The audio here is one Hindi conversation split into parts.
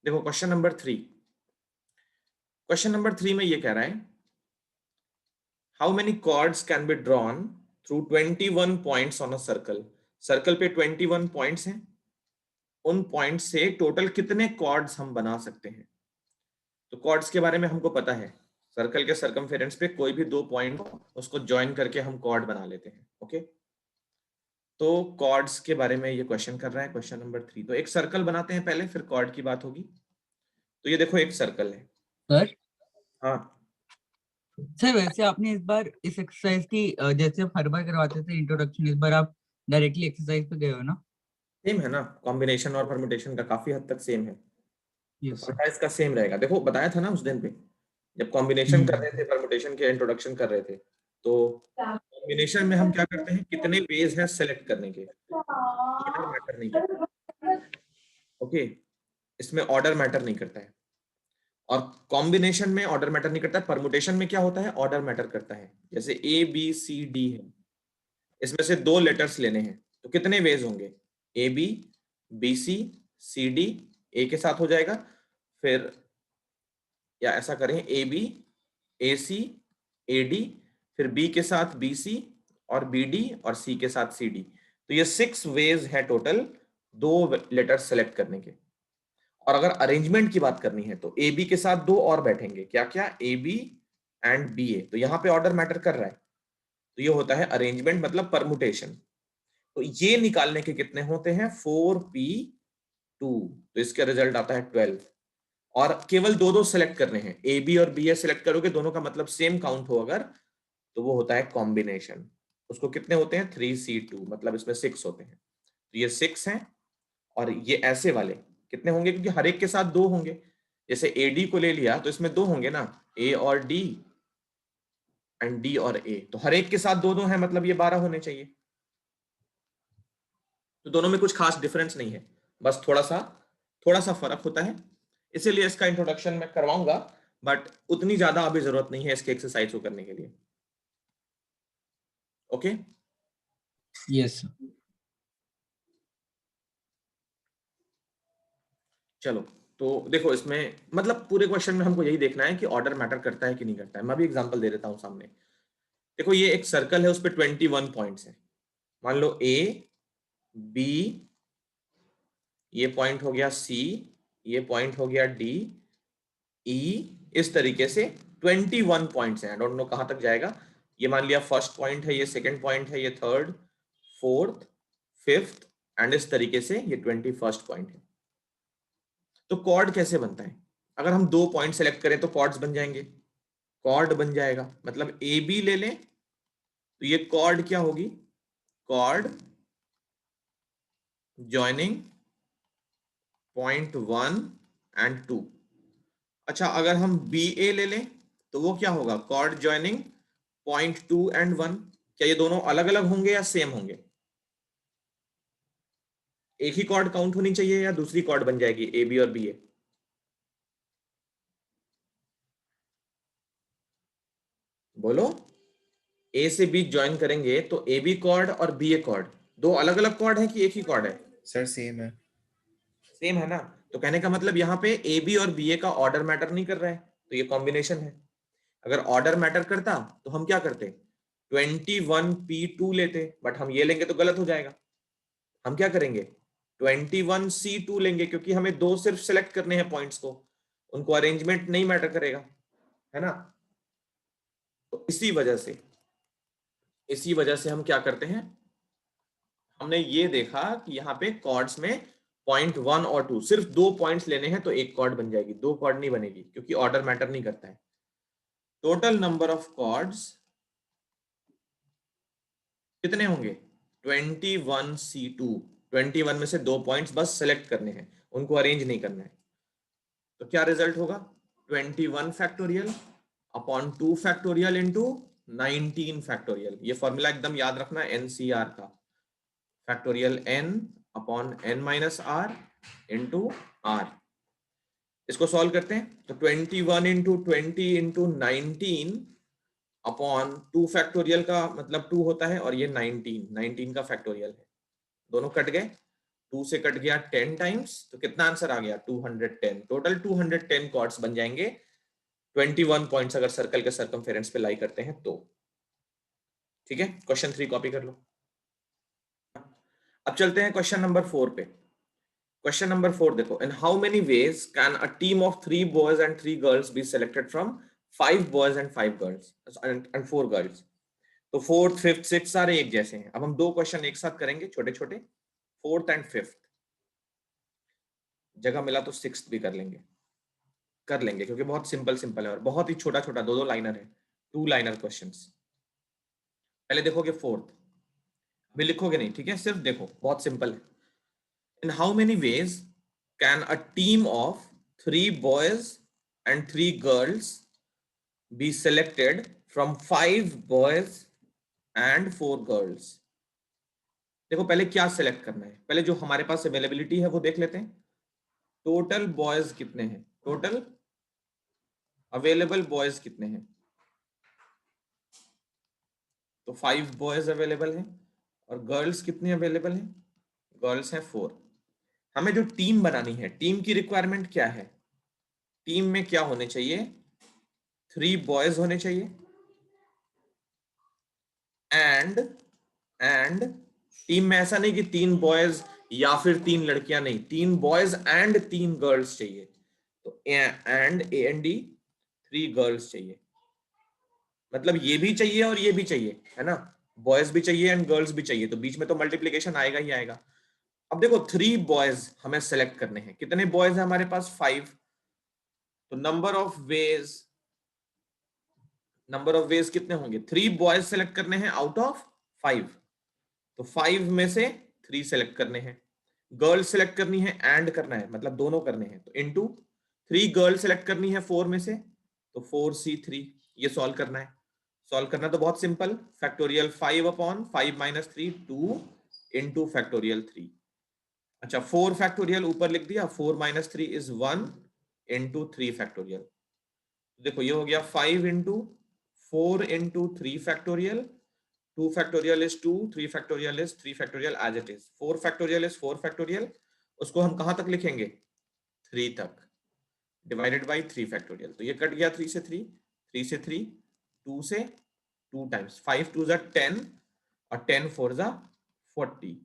देखो क्वेश्चन नंबर 3, क्वेश्चन नंबर 3 में ये कह रहा है how many chords can be drawn through 21 points on a circle. Circle पे 21 पॉइंट्स हैं, उन पॉइंट्स से टोटल कितने कॉर्ड्स हम बना सकते हैं। तो कॉर्ड्स के बारे में हमको पता है, सर्कल के सर्कमफेरेंस पे कोई भी दो पॉइंट उसको ज्वाइन करके हम कॉर्ड बना लेते हैं। ओके, तो कॉर्ड्स के बारे में ये क्वेश्चन कर रहा है, क्वेश्चन नंबर 3। तो एक सर्कल बनाते हैं पहले, फिर कॉर्ड की बात होगी। तो ये देखो एक सर्कल है। सर हाँ सर वैसे आपने इस बार इस एक्सरसाइज की जैसे हर बार करवाते थे इंट्रोडक्शन, इस बार आप डायरेक्टली एक्सरसाइज पे गए हो ना? सेम है ना, कॉम्बिनेशन और परम्यूटेशन का काफी हद तक सेम है, तो यस सर। फंडा इसका सेम रहेगा। देखो बताया था ना उस दिन पे, जब कॉम्बिनेशन कर हम्म। रहे थे, परम्यूटेशन के इंट्रोडक्शन कर रहे थे, तो कॉम्बिनेशन में हम क्या करते हैं, कितने वेज हैं सेलेक्ट करने के, ऑर्डर मैटर नहीं करता। ओके, इसमें ऑर्डर मैटर नहीं करता है, और कॉम्बिनेशन में ऑर्डर मैटर नहीं करता है। परमुटेशन में क्या होता है, ऑर्डर मैटर करता है। जैसे ए बी सी डी है, इसमें से दो लेटर्स लेने हैं, तो कितने वेज होंगे, A B, B C, C D. A के साथ हो जाएगा, फिर या ऐसा करें A B, A C, A D, फिर बी के साथ बी सी और बी डी, और सी के साथ सी डी। तो ये 6 वेज है टोटल दो लेटर सेलेक्ट करने के। और अगर अरेंजमेंट की बात करनी है तो ए बी के साथ दो और बैठेंगे, क्या क्या, ए बी एंड बी ए। तो यहां पे ऑर्डर मैटर कर रहा है, तो ये होता है अरेंजमेंट, मतलब परमुटेशन। तो ये निकालने के कितने होते हैं, 4p2, तो इसका रिजल्ट आता है 12। और केवल दो दो सेलेक्ट करने हैं, ए बी और बी ए सेलेक्ट करोगे, दोनों का मतलब सेम काउंट हो अगर, तो वो होता है कॉम्बिनेशन। उसको कितने होते हैं, 3c2, मतलब इसमें 6 होते हैं। तो ये 6 हैं, और ये ऐसे वाले कितने होंगे, क्योंकि हर एक के साथ दो होंगे। जैसे ए डी को ले लिया तो इसमें दो होंगे ना, ए और डी एंड डी और ए, तो हर एक के साथ दो दो है, मतलब ये 12 होने चाहिए। तो दोनों में कुछ खास डिफरेंस नहीं है, बस थोड़ा सा फर्क होता है। इसीलिए इसका इंट्रोडक्शन मैं करवाऊंगा, बट उतनी ज्यादा अभी जरूरत नहीं है इसके एक्सरसाइज को करने के लिए। Okay, yes sir. चलो। तो देखो इसमें मतलब पूरे क्वेश्चन में हमको यही देखना है कि ऑर्डर मैटर करता है कि नहीं करता है। मैं भी एग्जांपल दे देता हूं सामने। देखो ये एक सर्कल है, उस पर 21 पॉइंट्स हैं। मान लो ए बी, ये पॉइंट हो गया सी, ये पॉइंट हो गया डी, ई, इस तरीके से 21 पॉइंट्स हैं। आई डोंट नो कहां तक जाएगा। ये मान लिया फर्स्ट पॉइंट है, ये सेकंड पॉइंट है, ये थर्ड, फोर्थ, फिफ्थ, एंड इस तरीके से ये 21st पॉइंट है। तो कॉर्ड कैसे बनता है, अगर हम दो पॉइंट सेलेक्ट करें तो कॉर्ड्स बन जाएंगे, कॉर्ड बन जाएगा। मतलब ए बी ले लें तो ये कॉर्ड क्या होगी, कॉर्ड ज्वाइनिंग .1 and 2। अच्छा, अगर हम बी ए ले लें तो वो क्या होगा, कॉर्ड ज्वाइनिंग .2 and 1। क्या ये दोनों अलग अलग होंगे या सेम होंगे, एक ही कॉर्ड काउंट होनी चाहिए या दूसरी कॉर्ड बन जाएगी ए बी और बी ए। बोलो, ए से बी ज्वाइन करेंगे तो ए बी कॉर्ड और बी ए कॉर्ड दो अलग अलग कॉर्ड है कि एक ही कॉर्ड है, सर सेम है। सेम है ना। तो कहने का मतलब यहाँ पे ए बी और बी ए का ऑर्डर मैटर नहीं कर रहा है, तो ये कॉम्बिनेशन है। अगर ऑर्डर मैटर करता तो हम क्या करते, 21p2 लेते, बट हम ये लेंगे तो गलत हो जाएगा। हम क्या करेंगे, 21c2 लेंगे, क्योंकि हमें दो सिर्फ सेलेक्ट करने हैं पॉइंट्स को, उनको अरेंजमेंट नहीं मैटर करेगा, है ना। तो इसी वजह से हम क्या करते हैं, हमने ये देखा कि यहाँ पे कॉर्ड्स में .1 और 2, सिर्फ दो पॉइंट्स लेने हैं तो एक कॉर्ड बन जाएगी, दो कॉर्ड नहीं बनेगी, क्योंकि ऑर्डर मैटर नहीं करता है। टोटल नंबर ऑफ कॉर्ड्स कितने होंगे, 21c2। 21 में से दो पॉइंट्स बस सेलेक्ट करने हैं, उनको अरेंज नहीं करना है। तो क्या रिजल्ट होगा, 21 factorial upon 2 factorial into 19 factorial. ये फॉर्मूला एकदम याद रखना एनसीआर का, factorial n upon n minus r into r. इसको सॉल्व करते हैं तो 21 इंटू 20 इंटू 19 अपॉन 2 फैक्टोरियल का मतलब 2 होता है, और ये 19 का फैक्टोरियल है, दोनों कट गए। 2 से कट गया 10 टाइम्स, तो कितना आंसर आ गया 210। टोटल 210 कॉर्ड्स बन जाएंगे 21 पॉइंट्स अगर सर्कल के सर्कमफेरेंस पे लाई करते हैं तो। ठीक है, क्वेश्चन 3 कॉपी कर लो। अब चलते हैं क्वेश्चन नंबर 4 पे। क्वेश्चन नंबर 4 देखो, in how many veg can a team of 3 boys and 3 girls be selected from 5 boys and 5 girls and 4 girls. तो 4th 5th 6th सारे एक जैसे हैं। अब हम दो क्वेश्चन एक साथ करेंगे छोटे छोटे, 4th एंड 5th, जगह मिला तो 6th भी कर लेंगे क्योंकि बहुत सिंपल सिंपल है और बहुत ही छोटा छोटा, दो लाइनर है, 2 लाइनर क्वेश्चंस। पहले देखोगे 4th, अभी लिखोगे नहीं, ठीक है, सिर्फ देखो, बहुत सिंपल है। In how many veg can a team of 3 boys and 3 girls be selected from 5 boys and 4 girls. देखो पहले क्या सिलेक्ट करना है, पहले जो हमारे पास अवेलेबिलिटी है वो देख लेते हैं। टोटल बॉयज कितने हैं, टोटल अवेलेबल बॉयज कितने हैं, तो 5 बॉयज अवेलेबल हैं। और गर्ल्स कितनी अवेलेबल हैं, गर्ल्स हैं 4। हमें जो टीम बनानी है, टीम की रिक्वायरमेंट क्या है, टीम में क्या होने चाहिए, 3 बॉयज होने चाहिए एंड टीम में ऐसा नहीं कि 3 बॉयज या फिर 3 लड़कियां, नहीं, 3 बॉयज एंड 3 गर्ल्स चाहिए। तो एंड A&D 3 गर्ल्स चाहिए, मतलब ये भी चाहिए और ये भी चाहिए, है ना, बॉयज भी चाहिए एंड गर्ल्स भी चाहिए, तो बीच में तो मल्टीप्लीकेशन आएगा ही आएगा। अब देखो 3 बॉयज हमें सेलेक्ट करने हैं, कितने बॉयज है हमारे पास 5, तो नंबर ऑफ वेज कितने होंगे, 3 बॉयज सेलेक्ट करने हैं आउट ऑफ 5, तो 5 में से 3 सेलेक्ट करने हैं। गर्ल सेलेक्ट करनी है एंड करना है, मतलब दोनों करने हैं, तो इनटू 3 गर्ल सेलेक्ट करनी है 4 में से, तो 4C3, ये सॉल्व करना है। सॉल्व करना तो बहुत simple, factorial 5 upon 5 minus 3 2 into factorial 3। अच्छा 4 फैक्टोरियल ऊपर लिख दिया, 4 माइनस 3 इज 1 इंटू 3 फैक्टोरियल। देखो ये हो गया 5 into 4 into 3 factorial, 2 factorial is 2, 3 factorial is 3 factorial as it is, 4 factorial is 4 factorial, उसको हम कहां तक लिखेंगे 3 तक, डिवाइडेड बाई 3 फैक्टोरियल। तो ये कट गया 3 से 3, 3 से 3, 2 से 2 टाइम्स, 5 2 10 और 10 4 40,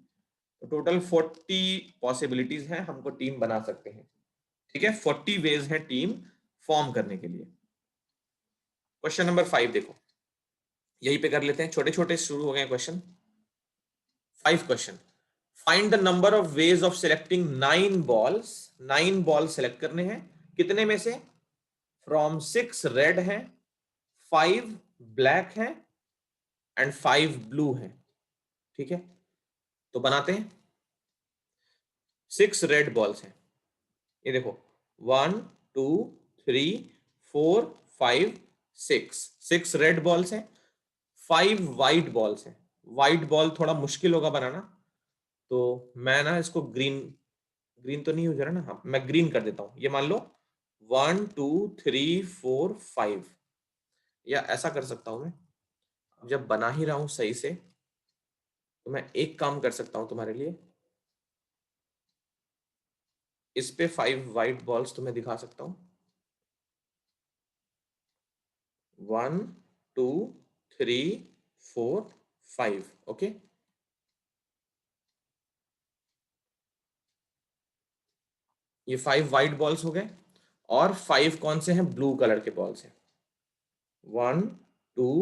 तो टोटल 40 पॉसिबिलिटीज हैं, हमको टीम बना सकते हैं। ठीक है, 40 वेज हैं टीम फॉर्म करने के लिए। क्वेश्चन नंबर 5 देखो, यहीं पे कर लेते हैं, छोटे छोटे शुरू हो गए question. 5 question, find the number of ways of selecting 9 balls. 9 ball select करने हैं, कितने में से, फ्रॉम 6 रेड है, 5 ब्लैक है एंड 5 ब्लू है। ठीक है, तो बनाते हैं। 6 रेड बॉल्स हैं, ये देखो 1 2 3 4 5 6 रेड बॉल्स हैं, 5 वाइट बॉल्स हैं। वाइट बॉल थोड़ा मुश्किल होगा बनाना, तो मैं ना इसको ग्रीन, ग्रीन तो नहीं हो जा रहा ना, हाँ मैं ग्रीन कर देता हूं, ये मान लो 1 2 3 4 5, या ऐसा कर सकता हूं मैं, जब बना ही रहा हूं सही से, तो मैं एक काम कर सकता हूं तुम्हारे लिए, इस पे 5 वाइट बॉल्स तुम्हें दिखा सकता हूं, 1 2 3 4 5, ओके। ये 5 वाइट बॉल्स हो गए, और 5 कौन से हैं, ब्लू कलर के बॉल्स हैं, 1 2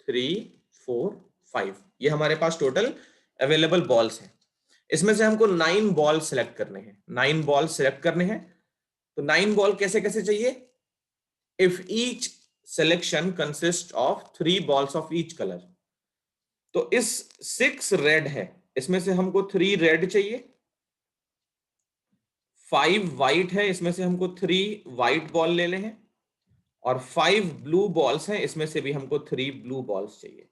3 4 5, ये हमारे पास टोटल अवेलेबल बॉल्स हैं। इसमें से हमको 9 बॉल सेलेक्ट करने हैं, 9 बॉल सेलेक्ट करने हैं, तो 9 बॉल कैसे कैसे चाहिए, if each selection consist of 3 balls of each colour. तो इस 6 रेड है, इसमें से हमको 3 रेड चाहिए, 5 वाइट है, इसमें से हमको 3 वाइट बॉल लेने हैं, और 5 ब्लू बॉल्स हैं, इसमें से भी हमको 3 ब्लू बॉल्स चाहिए।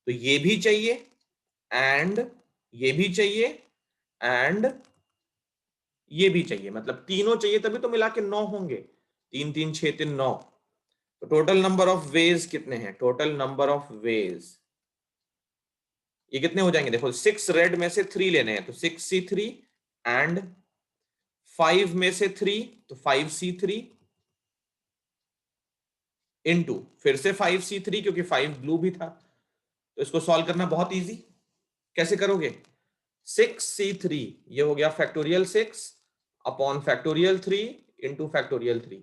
तो ये भी चाहिए एंड ये भी चाहिए एंड ये भी चाहिए, मतलब तीनों चाहिए, तभी तो मिला के 9 होंगे, 3 3 6 3 9। तो टोटल नंबर ऑफ वेज कितने हैं, टोटल नंबर ऑफ वेज ये कितने हो जाएंगे, देखो 6 रेड में से 3 लेने हैं, तो 6C3 एंड 5 में से 3 तो 5C3 इनटू फिर से 5C3 क्योंकि 5 ब्लू भी था, तो इसको सॉल्व करना बहुत इजी। कैसे करोगे? 6C3 ये हो गया factorial 6 upon factorial 3 into factorial 3।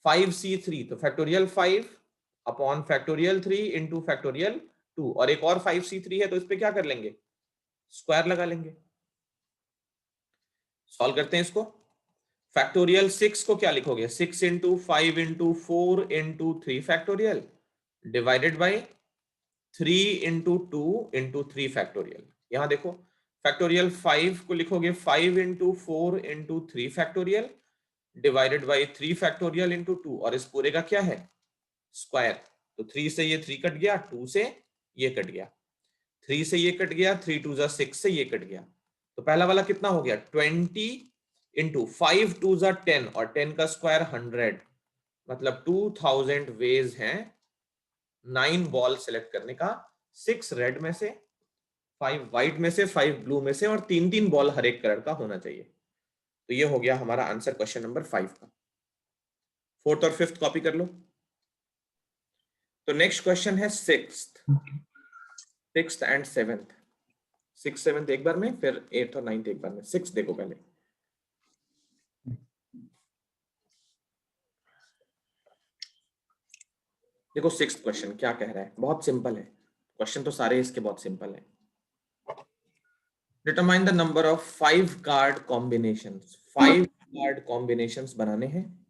5C3 तो factorial 5 upon factorial 3 into factorial 2, और एक और 5C3 है तो इस पे क्या कर लेंगे? स्क्वायर लगा लेंगे। सॉल्व करते हैं इसको। फैक्टोरियल 6 को क्या लिखोगे? 6 into 5 into 4 into 3 factorial divided by 3 into 2 into 3 factorial. यहां देखो फैक्टोरियल 5 को लिखोगे 5 into 4 into 3 factorial divided by 3 factorial into 2, और इस पूरे का क्या है? स्क्वायर। तो 3 से ये 3 कट गया, 2 से ये कट गया, 3 से ये कट गया, 3 2 6 से ये कट गया। तो पहला वाला कितना हो गया? 20 इंटू 5 2 10, और 10 का स्क्वायर 100, मतलब 2000 वेज हैं 9 बॉल सेलेक्ट करने का। 6 रेड में से, 5 व्हाइट में से, 5 ब्लू में से, और 3 बॉल हर एक कलर का होना चाहिए। तो ये हो गया हमारा आंसर क्वेश्चन नंबर 5 का। 4th और 5th कॉपी कर लो। तो नेक्स्ट क्वेश्चन है 6th and 7th। 6th 7th एक बार में, फिर 8th और 9th एक बार में। 6th देखो पहले। देखो 6th क्वेश्चन क्या कह रहा है, बहुत सिंपल है क्वेश्चन, तो सारे इसके बहुत सिंपल है। Determine the number of 5 card combinations. 5 card combinations बनाने हैं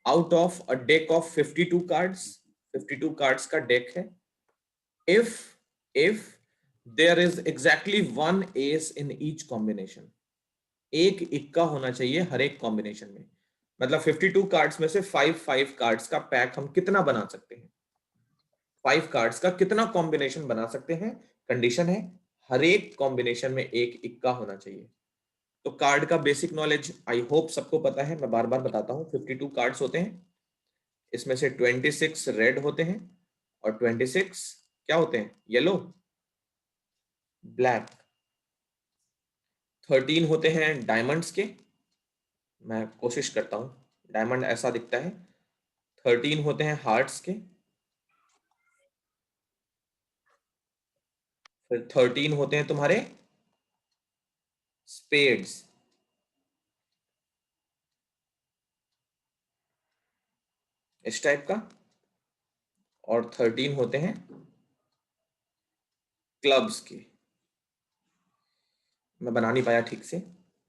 out of a deck of 52 cards. 52 cards का डेक है। if there is exactly one ace in each combination, एक इक्का होना चाहिए हर एक कॉम्बिनेशन में। मतलब 52 कार्ड्स में से 5 कार्ड्स का पैक हम कितना बना सकते हैं? 5 कार्ड्स का कितना कॉम्बिनेशन बना सकते हैं? कंडीशन है हर एक कॉम्बिनेशन में एक इक्का होना चाहिए। तो कार्ड का बेसिक नॉलेज आई होप सबको पता है, मैं बार बार बताता हूं। 52 कार्ड्स होते हैं, इसमें से 26 रेड होते हैं और 26 क्या होते हैं? Yellow, black. 13 होते हैं डायमंड्स के, मैं कोशिश करता हूं डायमंड ऐसा दिखता है। 13 होते हैं हार्ट्स के, फिर 13 होते हैं तुम्हारे स्पेड्स, इस टाइप का, और 13 होते हैं क्लब्स की। मैं बना नहीं पाया ठीक से,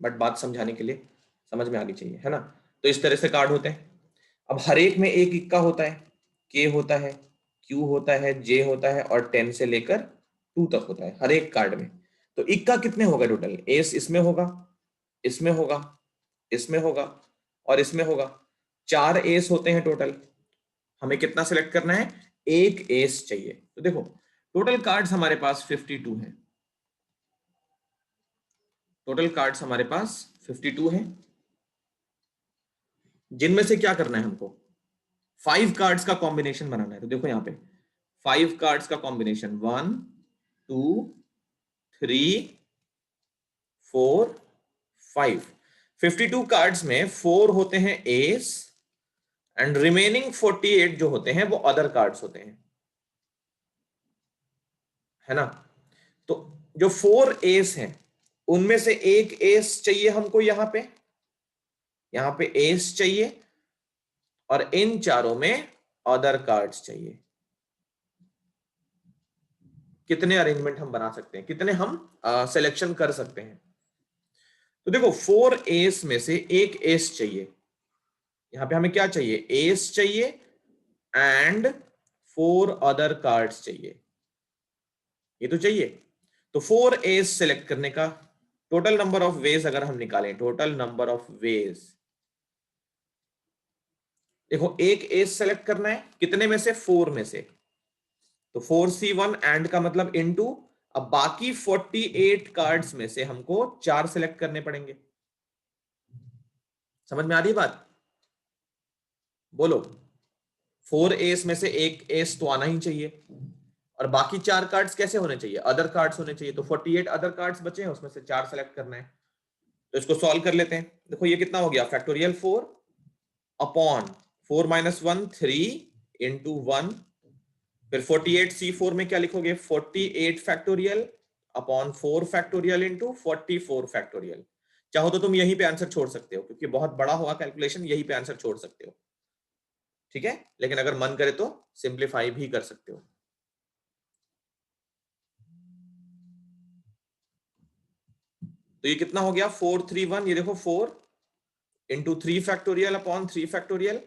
बट बात समझाने के लिए समझ में आनी चाहिए, है ना? तो इस तरह से कार्ड होते हैं। अब हर एक में एक इक्का होता है, के होता है, क्यू होता है, जे होता है, और 10 से लेकर 2 तक होता है हर एक कार्ड में। तो इक्का कितने होगा टोटल? एस इसमें होगा, इसमें होगा, इसमें होगा, और इसमें होगा। 4 एस होते हैं टोटल। हमें कितना सिलेक्ट करना है? एक एस चाहिए। तो देखो टोटल कार्ड्स हमारे पास 52 हैं। टोटल कार्ड्स हमारे पास 52 हैं, जिनमें से क्या करना है हमको? 5 कार्ड्स का कॉम्बिनेशन बनाना है। तो देखो यहां पे 5 कार्ड्स का कॉम्बिनेशन 1 2 3 4 5। 52 कार्ड्स में 4 होते हैं एस, एंड रिमेनिंग 48 जो होते हैं वो अदर कार्ड्स होते हैं, है ना? तो जो 4 एस हैं उनमें से एक एस चाहिए हमको, यहां पे एस चाहिए, और इन चारों में अदर कार्ड्स चाहिए। कितने अरेंजमेंट हम बना सकते हैं, कितने हम सिलेक्शन कर सकते हैं? तो देखो 4 एस में से एक एस चाहिए। यहां पे हमें क्या चाहिए? एस चाहिए एंड 4 अदर कार्ड्स चाहिए, ये तो चाहिए। तो 4 एस सेलेक्ट करने का टोटल नंबर ऑफ वेज अगर हम निकालें, टोटल नंबर ऑफ वेज, देखो एक एस सेलेक्ट करना है कितने में से? 4 में से। तो 4C1 एंड का मतलब इनटू, अब बाकी 48 कार्ड्स में से हमको 4 सेलेक्ट करने पड़ेंगे। समझ में आ रही बात? बोलो। 4 एस में से एक एस तो आना ही चाहिए, और बाकी 4 कार्ड्स कैसे होने चाहिए? अदर कार्ड्स होने चाहिए। तो 48 अदर कार्ड्स बचे हैं, उसमें से 4 सेलेक्ट करना है। तो इसको सॉल्व कर लेते हैं। देखो ये कितना हो गया, फैक्टोरियल 4 अपॉन 4 - 1 3 इंटू 1, फिर 48C4 में क्या लिखोगे, 48 factorial upon 4 factorial into 44 factorial. चाहो तो तुम यहीं पे आंसर छोड़ सकते हो, क्योंकि बहुत बड़ा हुआ कैलकुलेशन, यहीं पे आंसर छोड़ सकते हो, ठीक है। लेकिन अगर मन करे तो सिंप्लीफाई भी कर सकते हो। तो ये कितना हो गया, 431, ये देखो 4 into 3 factorial upon 3 factorial,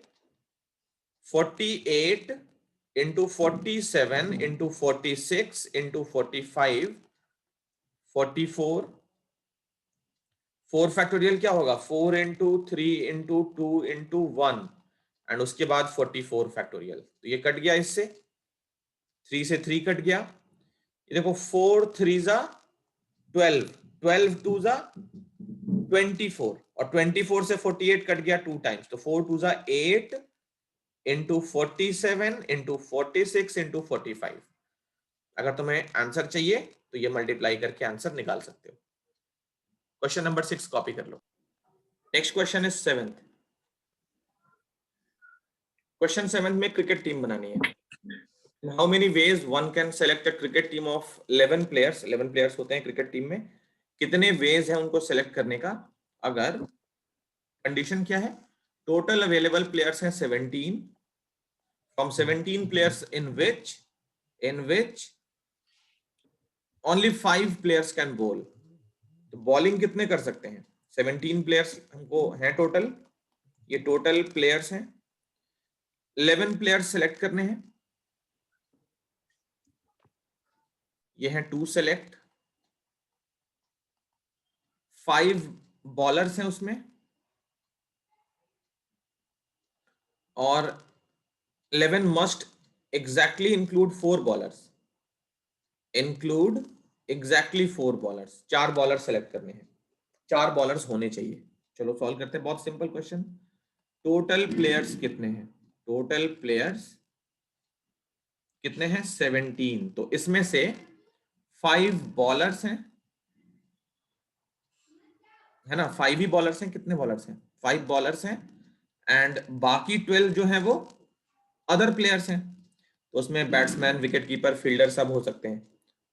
48 into 47 into 46 into 45 44, 4 factorial क्या होगा, 4 इंटू 3 इंटू 2 इंटू 1 एंड उसके बाद 44 फैक्टोरियल। तो ये कट गया, इससे 3 से 3 कट गया। ये देखो 4 3 जा 12, 12 2 जा 24 और 24 से 48 कट गया 2 टाइम्स, तो 4 2 जा 8 इंटू 47 इंटू 46 इंटू 45। अगर तुम्हें आंसर चाहिए तो ये मल्टीप्लाई करके आंसर निकाल सकते हो। क्वेश्चन नंबर 6 कॉपी कर लो। Next question is 7th। Question 7 में क्रिकेट टीम बनानी है। How many ways one can select a cricket team of 11 players, 11 players होते हैं क्रिकेट टीम में, कितने वेज है उनको सेलेक्ट करने का। अगर कंडीशन क्या है, टोटल अवेलेबल प्लेयर्स हैं 17, from 17 players in which only 5 players can ball. तो बॉलिंग कितने कर सकते हैं, 17 प्लेयर्स हमको हैं टोटल, ये टोटल प्लेयर्स हैं, 11 प्लेयर्स सेलेक्ट करने हैं, ये हैं 2 सेलेक्ट, 5 बॉलर्स हैं उसमें, और 11 must exactly include 4 bowlers, include exactly 4 bowlers, 4 bowler select करने हैं, 4 बॉलर्स होने चाहिए। चलो सॉल्व करते हैं, बहुत सिंपल क्वेश्चन। टोटल प्लेयर्स कितने हैं, टोटल प्लेयर्स कितने हैं 17, तो इसमें से 5 बॉलर्स हैं, है ना, 5 ही बॉलर्स हैं, कितने बॉलर्स हैं, 5 बॉलर्स हैं, एंड बाकी 12 जो हैं वो अदर प्लेयर्स हैं। तो उसमें बैट्समैन, विकेट कीपर, फील्डर सब हो सकते हैं,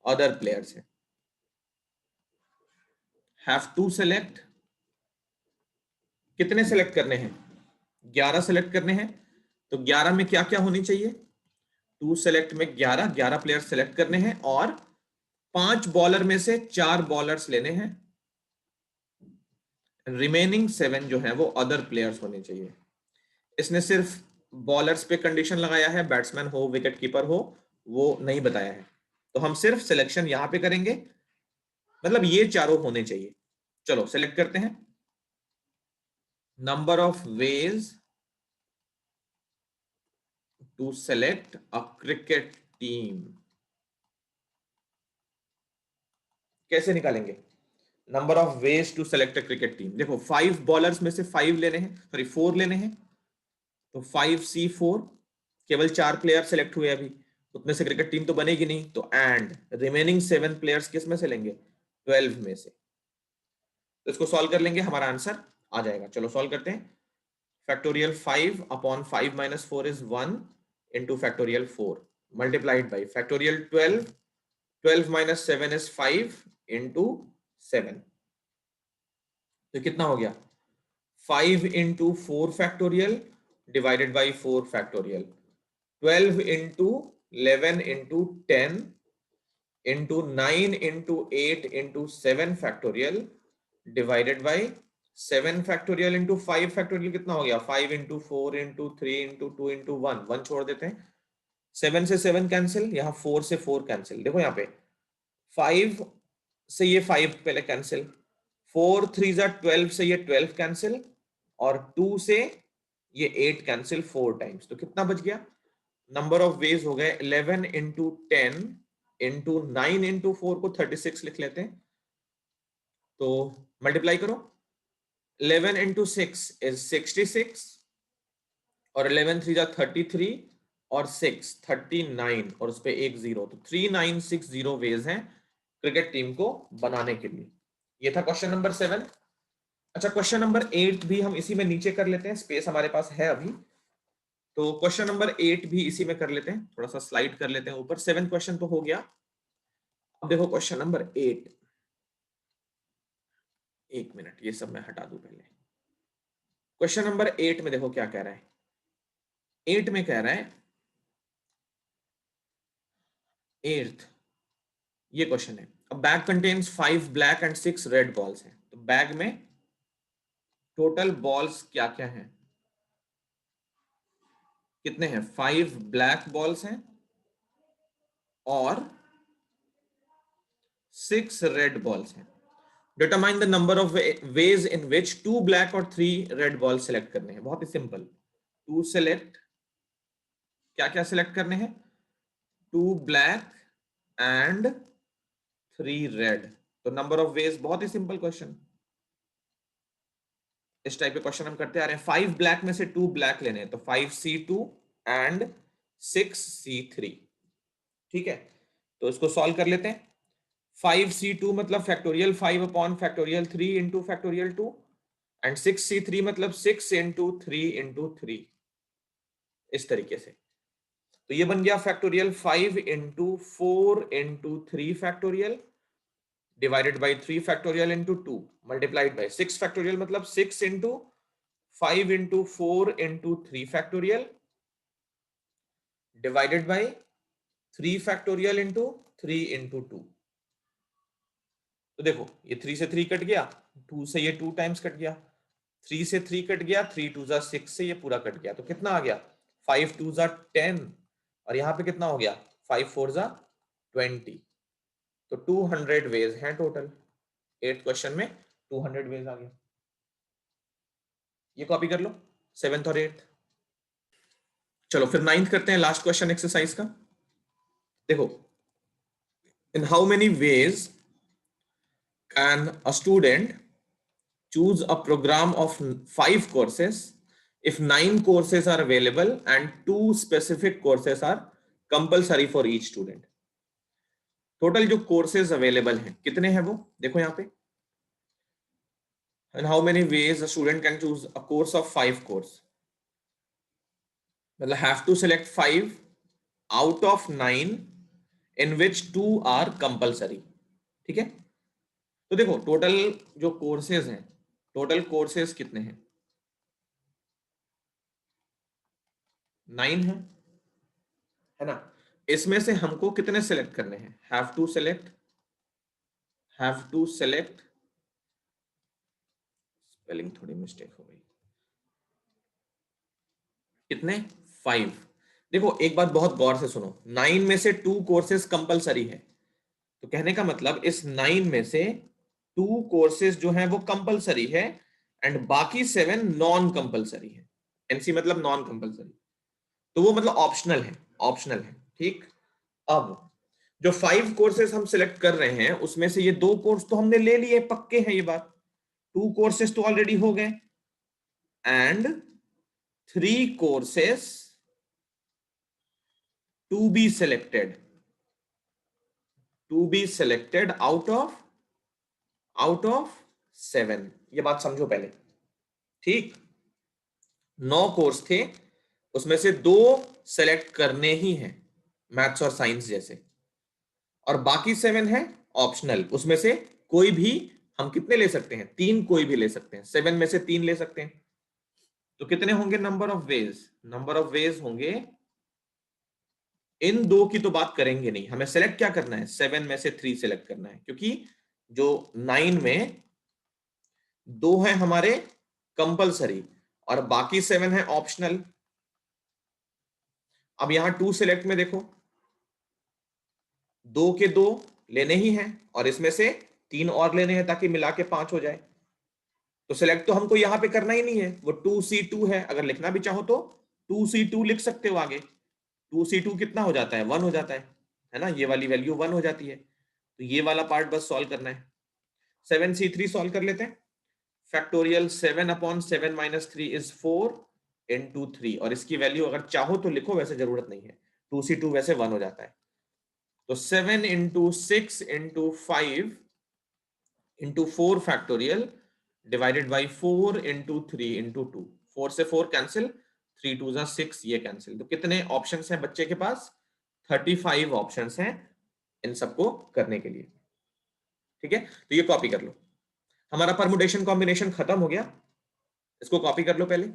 अदर प्लेयर्स हैं। हैव टू सेलेक्ट, कितने सेलेक्ट करने हैं, 11 सेलेक्ट करने हैं। तो 11 में क्या क्या होनी चाहिए, 2 सेलेक्ट में 11 प्लेयर सेलेक्ट करने हैं, और 5 बॉलर में से 4 बॉलर्स लेने हैं, रिमेनिंग 7 जो है वो अदर प्लेयर्स होने चाहिए। इसने सिर्फ बॉलर्स पे कंडीशन लगाया है, बैट्समैन हो विकेट कीपर हो वो नहीं बताया है। तो हम सिर्फ सिलेक्शन यहां पे करेंगे, मतलब ये चारों होने चाहिए। चलो सेलेक्ट करते हैं। Number of ways to select a cricket team, कैसे निकालेंगे, number of ways to select a cricket team. देखो 5 बॉलर्स में से 5 लेने हैं, सॉरी 4 लेने हैं, तो 5C4, केवल 4 प्लेयर सेलेक्ट हुए अभी, उतने से क्रिकेट टीम तो बनेगी नहीं, तो एंड रिमेनिंग 7 प्लेयर्स किस में से लेंगे, 12 में से। तो इसको सॉल्व कर लेंगे, हमारा आंसर आ जाएगा। चलो सॉल्व करते हैं। Factorial 5 upon 5 - 4 is 1 into factorial 4 multiplied by factorial 12, 12 - 7 is 5 into 7। तो कितना हो गया, 5 into 4 factorial divided by 4 factorial, 12 into 11 into 10 into 9 into 8 into 7 factorial divided by 7 factorial into 5 factorial, कितना हो गया, 5 इंटू 4 इंटू 3 इंटू 2 इंटू 1, 1 छोड़ देते हैं, 7 से 7 कैंसिल, यहाँ 4 से 4 कैंसिल। देखो यहाँ पे 5 से ये 5 पहले कैंसिल, 4 3 जा 12 से ये 12 कैंसिल, और 2 से ये 8 कैंसिल 4 टाइम्स। तो कितना बच गया, नंबर ऑफ वेज हो गए 11 इंटू 10 इंटू 9 इंटू 4 को 36 लिख लेते हैं। तो मल्टीप्लाई करो, 11 इंटू 6 इज 66, और 11 3 जा 33, और 6 39, और उस पे एक 0, तो 3960 वेज हैं क्रिकेट टीम को बनाने के लिए। ये था क्वेश्चन नंबर 7। अच्छा, क्वेश्चन नंबर 8 भी हम इसी में नीचे कर लेते हैं, स्पेस हमारे पास है अभी, तो क्वेश्चन नंबर 8 भी इसी में कर लेते हैं, थोड़ा सा स्लाइड कर लेते हैं ऊपर। 7 क्वेश्चन तो हो गया। अब देखो क्वेश्चन नंबर 8, एक मिनट ये सब मैं हटा दूं पहले। क्वेश्चन नंबर 8 में देखो क्या कह रहा है। 8 में कह रहा है, 8th ये क्वेश्चन है, अ bag contains 5 black and 6 red balls हैं। तो बैग में टोटल बॉल्स क्या क्या हैं, कितने हैं? 5 ब्लैक बॉल्स हैं और 6 रेड बॉल्स हैं। Determine the number of ways in which 2 black और 3 रेड बॉल सेलेक्ट करने हैं। बहुत ही सिंपल, टू सेलेक्ट, क्या क्या सिलेक्ट करने हैं? 2 ब्लैक एंड 3 रेड। तो नंबर ऑफ वेज, बहुत ही सिंपल क्वेश्चन, इस टाइप के क्वेश्चन हम करते आ रहे हैं। 5 ब्लैक में से 2 ब्लैक लेने हैं, तो 5C2 एंड 6C3। ठीक है, तो इसको सॉल्व कर लेते हैं। 5C2 मतलब factorial 5 upon factorial 3 into factorial 2, and 6C3 मतलब 6 इंटू 3 इंटू 3, इस तरीके से। तो ये बन गया factorial 5 into 4 into 3 factorial divided by 3 factorial into 2 multiplied by 6 factorial, मतलब 6 into 5 into 4 into 3 factorial divided by 3 factorial into 3 into 2। तो देखो ये 3 से 3 कट गया, 2 से ये 2 टाइम्स कट गया, 3 से 3 कट गया, 3 2 जा 6 से ये पूरा कट गया। तो कितना आ गया? 5 2 जा 10, और यहां पे कितना हो गया? 5 4 जा 20। तो 200 वेज हैं टोटल। 8th क्वेश्चन में 200 वेज आ गया। ये कॉपी कर लो 7th और 8th। चलो फिर 9th करते हैं, लास्ट क्वेश्चन एक्सरसाइज का। देखो, in how many veg can a student choose a program of 5 courses if 9 courses are available and 2 specific courses are compulsory for each student। Total जो कोर्सेज अवेलेबल हैं कितने हैं वो देखो यहाँ पे। and how many ways a student can choose a course of 5 course, मतलब have to select 5 out of 9 in which 2 are compulsory। ठीक है, तो देखो टोटल जो कोर्सेज हैं, टोटल कोर्सेज कितने हैं? 9 है ना। इसमें से हमको कितने सेलेक्ट करने हैं? हैव टू सेलेक्ट, स्पेलिंग थोड़ी मिस्टेक हो गई, कितने? 5। देखो एक बात बहुत गौर से सुनो, 9 में से 2 कोर्सेज कंपलसरी है, तो कहने का मतलब इस 9 में से 2 कोर्सेज जो हैं वो कंपलसरी है एंड बाकी 7 नॉन कंपलसरी है। एनसी मतलब नॉन कंपलसरी, तो वो मतलब ऑप्शनल है, ऑप्शनल है। ठीक, अब जो 5 कोर्सेज हम सिलेक्ट कर रहे हैं उसमें से ये 2 कोर्स तो हमने ले लिए, पक्के हैं ये बात, 2 कोर्सेज तो ऑलरेडी हो गए, and 3 courses to be selected, out of 7। ये बात समझो पहले। ठीक, 9 कोर्स थे, उसमें से 2 सेलेक्ट करने ही हैं, मैथ्स और साइंस जैसे, और बाकी 7 है ऑप्शनल। उसमें से कोई भी हम कितने ले सकते हैं? 3 कोई भी ले सकते हैं, 7 में से 3 ले सकते हैं। तो कितने होंगे number of veg? Number of veg होंगे, इन 2 की तो बात करेंगे नहीं, हमें सेलेक्ट क्या करना है? 7 में से 3 सेलेक्ट करना है, क्योंकि जो 9 में 2 है हमारे कंपलसरी और बाकी 7 है ऑप्शनल। अब यहां 2 सेलेक्ट में देखो, 2 के 2 लेने ही हैं और इसमें से 3 और लेने हैं ताकि मिला के 5 हो जाए। तो सिलेक्ट तो हमको यहां पे करना ही नहीं है, वो 2C2 है। अगर लिखना भी चाहो तो 2C2 लिख सकते हो आगे। 2C2 कितना हो जाता है? 1 हो जाता है ना, ये वाली वैल्यू 1 हो जाती है। तो ये वाला पार्ट बस सॉल्व करना है। 7C3 सॉल्व कर लेते हैं। Factorial 7 upon 7 minus 3 is 4 into 3, और इसकी वैल्यू अगर चाहो तो लिखो, वैसे जरूरत नहीं है, 2C2 वैसे 1 हो जाता है। तो 7 into 6 into 5 into 4 factorial divided by 4 into 3 into 2, 4 से 4 कैंसिल, 3 2 जा 6, ये कैंसिल। तो कितने ऑप्शंस हैं बच्चे के पास? 35 ऑप्शंस हैं इन सबको करने के लिए। ठीक है, तो ये कॉपी कर लो। हमारा परमुटेशन कॉम्बिनेशन खत्म हो गया, इसको कॉपी कर लो पहले।